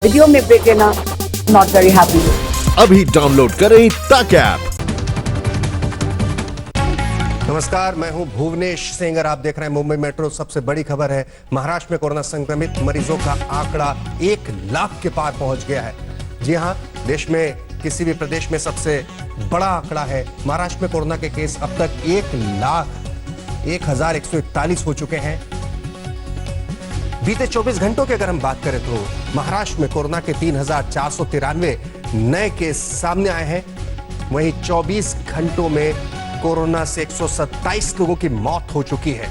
Video में break लेना not very happy. अभी डाउनलोड करें तक ऐप। नमस्कार, मैं हूं भुवनेश सिंह और आप देख रहे हैं मुंबई मेट्रो। सबसे बड़ी खबर है, महाराष्ट्र में कोरोना संक्रमित मरीजों का आंकड़ा 1 लाख के पार पहुंच गया है। जी हां, देश में किसी भी प्रदेश में सबसे बड़ा आंकड़ा है। महाराष्ट्र में कोरोना के केस अब तक 1,01,141 हो चुके हैं। बीते 24 घंटों की अगर हम बात करें तो महाराष्ट्र में कोरोना के 3,493 नए केस सामने आए हैं। वहीं 24 घंटों में कोरोना से 127 लोगों की मौत हो चुकी है।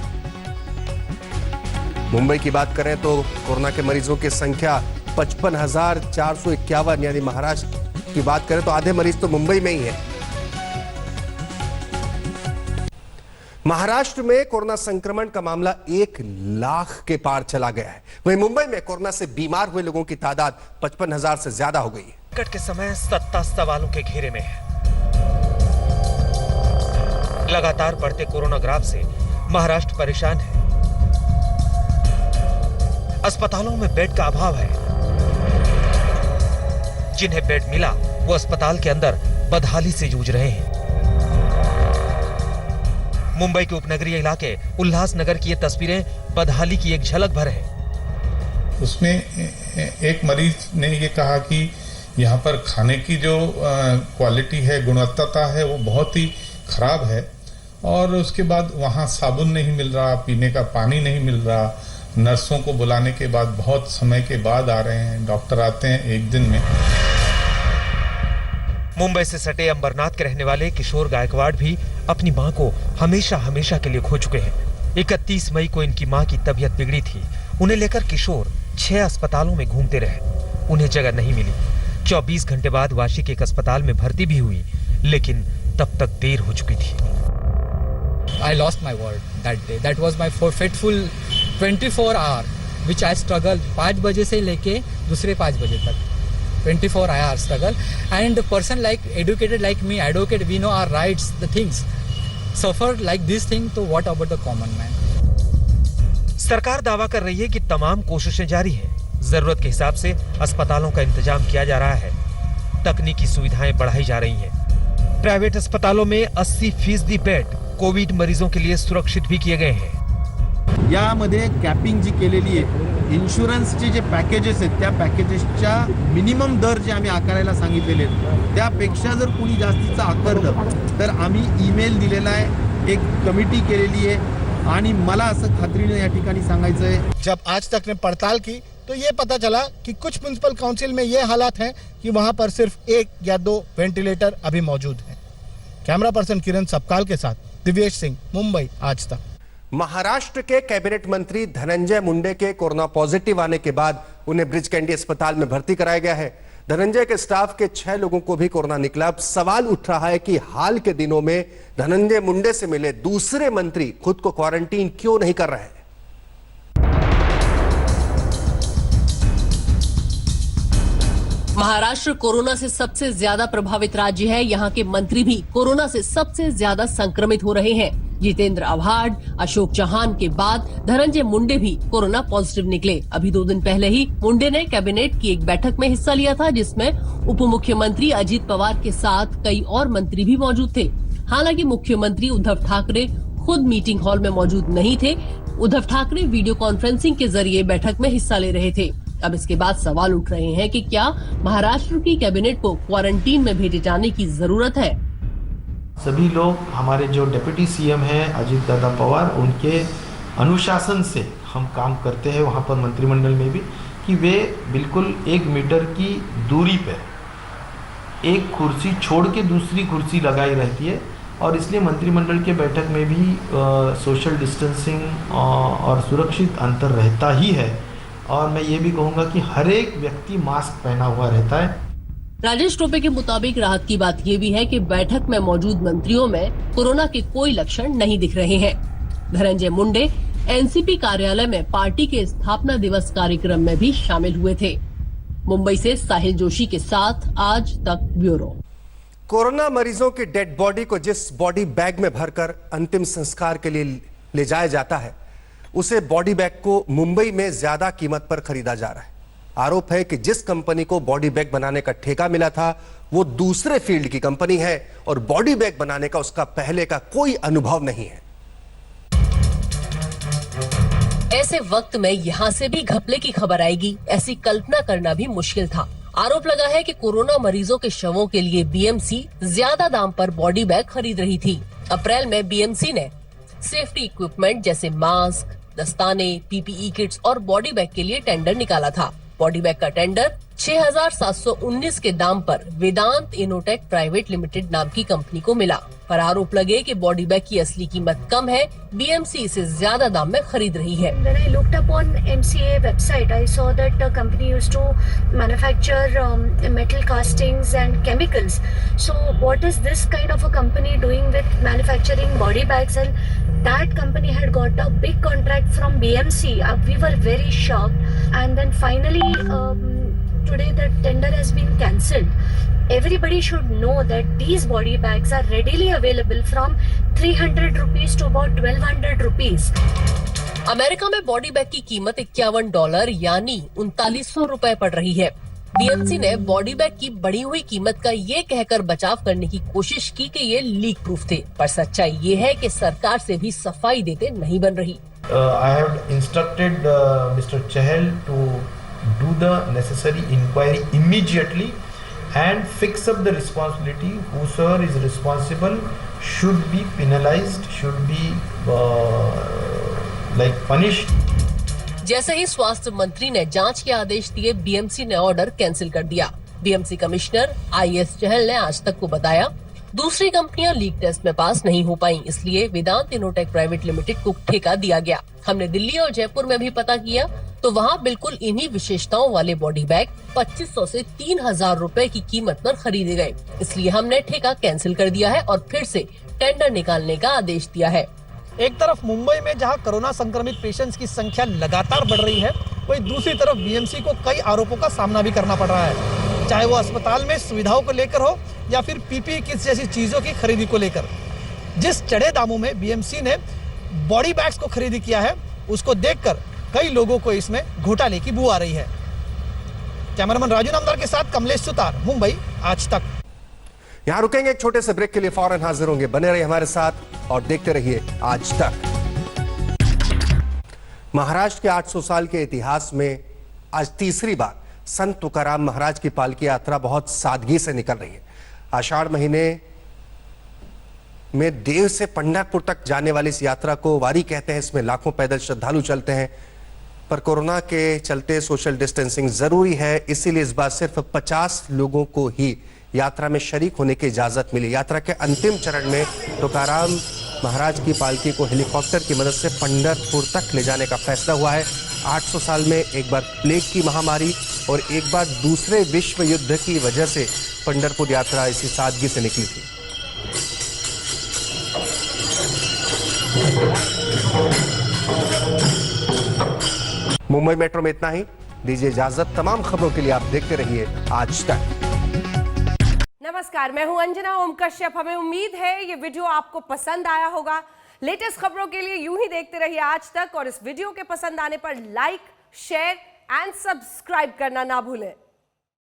मुंबई की बात करें तो कोरोना के मरीजों की संख्या 55,451, यानी महाराष्ट्र की बात करें तो आधे मरीज तो मुंबई में ही है। महाराष्ट्र में कोरोना संक्रमण का मामला 1 लाख के पार चला गया है। वहीं मुंबई में कोरोना से बीमार हुए लोगों की तादाद 55,000 से ज्यादा हो गई है। संकट के समय सत्ता सवालों के घेरे में है। लगातार बढ़ते कोरोना ग्राफ से महाराष्ट्र परेशान है। अस्पतालों में बेड का अभाव है। जिन्हें बेड मिला वो अस्पताल के अंदर बदहाली से जूझ रहे हैं। मुंबई के उपनगरीय इलाके उल्लासनगर की ये तस्वीरें बदहाली की एक झलक भर है। उसमें एक मरीज ने ये कहा कि यहाँ पर खाने की जो क्वालिटी है, गुणवत्ता है, वो बहुत ही खराब है। और उसके बाद वहाँ साबुन नहीं मिल रहा, पीने का पानी नहीं मिल रहा। नर्सों को बुलाने के बाद बहुत समय के बाद आ रहे हैं, डॉक्टर आते हैं 1 दिन में। मुंबई से सटे अंबरनाथ के रहने वाले किशोर गायकवाड़ भी अपनी मां को हमेशा हमेशा के लिए खो चुके हैं। 31 मई को इनकी मां की तबीयत बिगड़ी थी। उन्हें लेकर किशोर 6 अस्पतालों में घूमते रहे। उन्हें जगह नहीं मिली। 24 घंटे बाद वाशी के एक अस्पताल में भर्ती भी हुई, लेकिन तब तक देर हो चुकी थी। I lost my word that day. That was my fateful 24 hour which I struggled 5 बजे से लेके दूसरे 5 बजे तक 24 hour struggle. And a person like educated like me, advocate, we know our rights, the things suffer like this thing. तो what about the common man? सरकार दावा कर रही है कि तमाम कोशिशें जारी हैं। जरूरत के हिसाब से अस्पतालों का इंतजाम किया जा रहा है। तकनीकी सुविधाएं बढ़ाई जा रही हैं। प्राइवेट अस्पतालों में 80% बेड कोविड मरीजों के लिए सुरक्षित भी किए गए हैं। यामध्ये कॅपिंग जी केलेली आहे, इन्शुरन्सचे जे पॅकेजेस आहेत त्या पॅकेजेसच्या मिनिमम दर जे आम्ही आकारायला सांगितलेले आहेत त्यापेक्षा जर कुणी जास्तीचं आकारलं तर आम्ही ईमेल दिलेला आहे, एक कमिटी केलेली आहे आणि मला असं खात्रीने या ठिकाणी सांगायचं आहे, जब आज तक ने पड़ताल की तो ये पता चला कि कुछ म्युनिसिपल काउंसिल में ये हालात हैं कि वहां पर सिर्फ 1 या 2 वेंटिलेटर अभी मौजूद हैं। कैमरा पर्सन किरण सबकाल के साथ दिव्येश सिंह, मुंबई आज तक। महाराष्ट्र के कैबिनेट मंत्री धनंजय मुंडे के कोरोना पॉजिटिव आने के बाद उन्हें ब्रिज कैंडी अस्पताल में भर्ती कराया गया है। धनंजय के स्टाफ के 6 लोगों को भी कोरोना निकला। अब सवाल उठ रहा है कि हाल के दिनों में धनंजय मुंडे से मिले दूसरे मंत्री खुद को क्वारंटीन क्यों नहीं कर रहे हैं। महाराष्ट्र कोरोना से सबसे ज्यादा प्रभावित राज्य है। यहाँ के मंत्री भी कोरोना से सबसे ज्यादा संक्रमित हो रहे हैं। जितेंद्र आव्हाड, अशोक चौहान के बाद धनंजय मुंडे भी कोरोना पॉजिटिव निकले। अभी 2 दिन पहले ही मुंडे ने कैबिनेट की एक बैठक में हिस्सा लिया था, जिसमें उप मुख्यमंत्री अजित पवार के साथ कई और मंत्री भी मौजूद थे। हालांकि मुख्यमंत्री उद्धव ठाकरे खुद मीटिंग हॉल में मौजूद नहीं थे। उद्धव ठाकरे वीडियो कॉन्फ्रेंसिंग के जरिए बैठक में हिस्सा ले रहे थे। अब इसके बाद सवाल उठ रहे हैं कि क्या महाराष्ट्र की कैबिनेट को क्वारंटीन में भेजे जाने की जरूरत है। सभी लोग, हमारे जो डिप्टी सीएम हैं अजित दादा पवार, उनके अनुशासन से हम काम करते हैं वहाँ पर मंत्रिमंडल में भी, कि वे बिल्कुल 1 मीटर की दूरी पर एक कुर्सी छोड़ के दूसरी कुर्सी लगाई रहती है। और इसलिए मंत्रिमंडल के बैठक में भी सोशल डिस्टेंसिंग और सुरक्षित अंतर रहता ही है। और मैं ये भी कहूँगा कि हर एक व्यक्ति मास्क पहना हुआ रहता है। राजेश टोपे के मुताबिक राहत की बात ये भी है कि बैठक में मौजूद मंत्रियों में कोरोना के कोई लक्षण नहीं दिख रहे हैं। धनंजय मुंडे एनसीपी कार्यालय में पार्टी के स्थापना दिवस कार्यक्रम में भी शामिल हुए थे। मुंबई से साहिल जोशी के साथ आज तक ब्यूरो। कोरोना मरीजों की डेड बॉडी को जिस बॉडी बैग में भरकर अंतिम संस्कार के लिए ले जाया जाता है, उसे बॉडी बैग को मुंबई में ज्यादा कीमत पर खरीदा जा रहा है। आरोप है कि जिस कंपनी को बॉडी बैग बनाने का ठेका मिला था वो दूसरे फील्ड की कंपनी है और बॉडी बैग बनाने का उसका पहले का कोई अनुभव नहीं है। ऐसे वक्त में यहाँ से भी घपले की खबर आएगी, ऐसी कल्पना करना भी मुश्किल था। आरोप लगा है कि कोरोना मरीजों के शवों के लिए बीएमसी ज्यादा दाम पर बॉडी बैग खरीद रही थी। अप्रैल में बीएमसी ने सेफ्टी इक्विपमेंट जैसे मास्क, दस्ताने, पीपीई किट्स और बॉडी बैग के लिए टेंडर निकाला था। बॉडी बैग का टेंडर 6,719 के दाम पर वेदांत इनोटेक प्राइवेट लिमिटेड नाम की कंपनी को मिला। पर आरोप लगे कि बॉडी बैग की असली कीमत कम है, बीएमसी इसे ज्यादा दाम में खरीद रही है। When I looked up on MCA website, I saw that the company used to manufacture metal castings and chemicals. So what is this kind of a company doing with manufacturing body bags? And that company had got a big contract from BMC. We were very shocked. And then finally, today the tender has been cancelled. Everybody should know that these body bags are readily available from 300 rupees to about 1200 rupees. America में body bag की कीमत $51 यानी 3900 रुपए पड़ रही है। BMC ने body bag की बढ़ी हुई कीमत का ये कहकर बचाव करने की कोशिश की कि ये लीक प्रूफ थे, पर सच्चाई ये है कि सरकार से भी सफाई देते नहीं बन रही। I have instructed Mr. Chahal to do the necessary inquiry immediately and fix up the responsibility. Whosoever is responsible should be penalized, should be punished. जैसे ही स्वास्थ्य मंत्री ने जांच के आदेश दिए, बीएमसी ने ऑर्डर कैंसिल कर दिया। बीएमसी कमिश्नर आईएस चहल ने आज तक को बताया, दूसरी कंपनियां लीक टेस्ट में पास नहीं हो पाई, इसलिए वेदांत इनोटेक प्राइवेट लिमिटेड को ठेका दिया गया। हमने दिल्ली और जयपुर में भी पता किया तो वहाँ बिल्कुल इन्हीं विशेषताओं वाले बॉडी बैग 2500 से 3000 रुपए की कीमत पर खरीदे गए। इसलिए हमने ठेका कैंसिल कर दिया है और फिर से टेंडर निकालने का आदेश दिया है। एक तरफ मुंबई में जहां कोरोना संक्रमित पेशेंट्स की संख्या लगातार बढ़ रही है, वहीं दूसरी तरफ बीएमसी को कई आरोपों का सामना भी करना पड़ रहा है, चाहे वो अस्पताल में सुविधाओं को लेकर हो या फिर पीपीई किट्स जैसी चीजों की खरीदी को लेकर। जिस चढ़े दामों में बीएमसी ने बॉडी बैग्स को खरीदी किया है, उसको देखकर कई लोगों को इसमें घोटाले की बू आ रही है। कैमरामैन राजू नामदार के साथ कमलेश सुतार, मुंबई, आज तक। यहां रुकेंगे एक छोटे से ब्रेक के लिए, फौरन हाजिर होंगे। बने रहिए हमारे साथ और देखते रहिए आज तक। महाराष्ट्र के 800 साल के इतिहास में आज तीसरी बार संत तुकाराम महाराज की पालकी यात्रा बहुत सादगी से निकल रही है। आषाढ़ महीने में देव से पंढरपुर तक जाने वाली इस यात्रा को वारी कहते हैं। इसमें लाखों पैदल श्रद्धालु चलते हैं, पर कोरोना के चलते सोशल डिस्टेंसिंग जरूरी है, इसीलिए इस बार सिर्फ 50 लोगों को ही यात्रा में शरीक होने की इजाजत मिली। यात्रा के अंतिम चरण में तुकाराम महाराज की पालकी को हेलीकॉप्टर की मदद से पंढरपुर तक ले जाने का फैसला हुआ है। 800 साल में एक बार प्लेग की महामारी और एक बार दूसरे विश्व युद्ध की वजह से पंढरपुर यात्रा इसी सादगी से निकली थी। मुंबई मेट्रो में इतना ही, दीजिए इजाजत। तमाम खबरों के लिए आप देखते रहिए आज तक। नमस्कार, मैं हूं अंजना ओम कश्यप। हमें उम्मीद है ये वीडियो आपको पसंद आया होगा। लेटेस्ट खबरों के लिए यूं ही देखते रहिए आज तक और इस वीडियो के पसंद आने पर लाइक, शेयर एंड सब्सक्राइब करना ना भूलें।